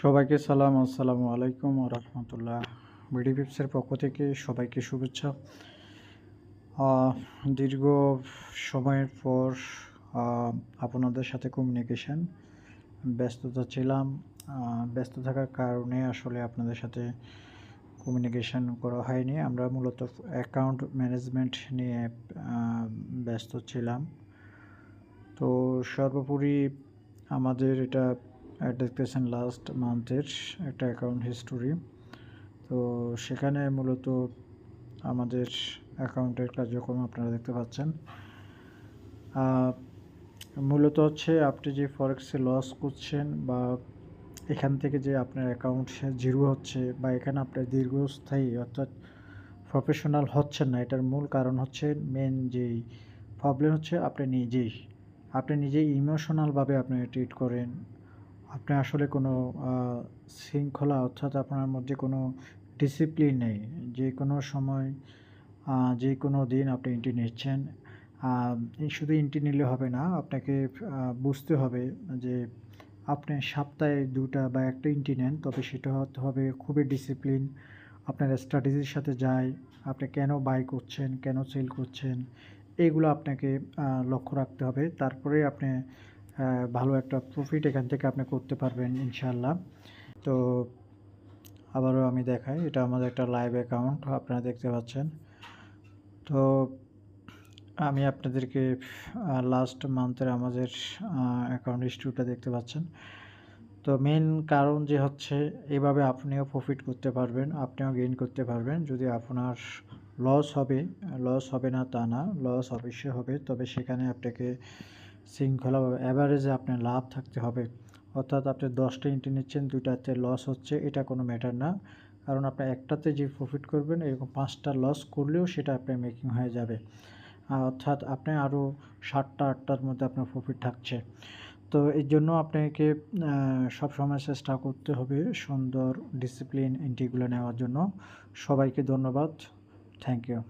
সবাইকে সালাম, আসসালামু আলাইকুম ওয়া রাহমাতুল্লাহ। বিডি পিপসের পক্ষ থেকে সবাইকে শুভেচ্ছা। দীর্ঘ সময়ের পর আপনাদের সাথে কমিউনিকেশন ব্যস্ততা ছিলাম। ব্যস্ত থাকার কারণে আসলে আপনাদের সাথে কমিউনিকেশন করা হয়নি। আমরা মূলত অ্যাকাউন্ট ম্যানেজমেন্ট নিয়ে ব্যস্ত ছিলাম। তো সর্বোপরি আমাদের এটা দেখতেছেন লাস্ট মান্থের একটা অ্যাকাউন্ট হিস্টোরি। তো সেখানে মূলত আমাদের অ্যাকাউন্টের কার্যক্রম আপনারা দেখতে পাচ্ছেন। মূলত হচ্ছে আপনি যে ফরেক্সে লস করছেন বা এখান থেকে যে আপনার অ্যাকাউন্ট জিরো হচ্ছে বা এখানে আপনার দীর্ঘস্থায়ী অর্থাৎ প্রফেশনাল হচ্ছেন না, এটার মূল কারণ হচ্ছে মেন যেই প্রবলেম হচ্ছে আপনি নিজেই ইমোশনালভাবে আপনি ট্রিট করেন। আপনি আসলে কোনো শৃঙ্খলা অর্থাৎ আপনার মধ্যে কোনো ডিসিপ্লিন নেই। যে কোনো সময় যে কোনো দিন আপনি এন্ট্রি নিচ্ছেন। এই শুধু এন্ট্রি নিলে হবে না, আপনাকে বুঝতে হবে যে আপনি সপ্তাহে ২ টা বা ১ টা এন্ট্রি নেন, তবে সেটা হতে হবে খুবই ডিসিপ্লিন, আপনার স্ট্র্যাটেজির সাথে যায়। আপনি কেন বাই করছেন, কেন সেল করছেন, এইগুলো আপনাকে লক্ষ্য রাখতে হবে। তারপরেই আপনি ভালো একটা প্রফিট এখান থেকে আপনি করতে পারবেন ইনশাআল্লাহ। তো আবারও আমি দেখাই, এটা আমাদের একটা লাইভ অ্যাকাউন্ট আপনারা দেখতে পাচ্ছেন। তো আমি আপনাদেরকে লাস্ট মান্থের আমাদের অ্যাকাউন্ট হিস্ট্রিটা দেখতে পাচ্ছেন। তো মেন কারণ যে হচ্ছে এভাবে আপনিও প্রফিট করতে পারবেন, আপনিও গেইন করতে পারবেন। যদি আপনার লস হবে না তা না, লস অবশ্যই হবে, তবে সেখানে আপনাকে শৃঙ্খলাভাবে অ্যাভারেজে আপনার লাভ থাকতে হবে। অর্থাৎ আপনি 10টা এন্ট্রি নিচ্ছেন, 2টাতে লস হচ্ছে, এটা কোনো ম্যাটার না। কারণ আপনি একটাতে যে প্রফিট করবেন এরকম 5টা লস করলেও সেটা আপনার মেকিং হয়ে যাবে। অর্থাৎ আপনি আরও 7টা 8টার মধ্যে আপনার প্রফিট থাকছে। তো এর জন্য আপনাকে সবসময় চেষ্টা করতে হবে সুন্দর ডিসিপ্লিন এন্ট্রিগুলো নেওয়ার জন্য। সবাইকে ধন্যবাদ। Thank you.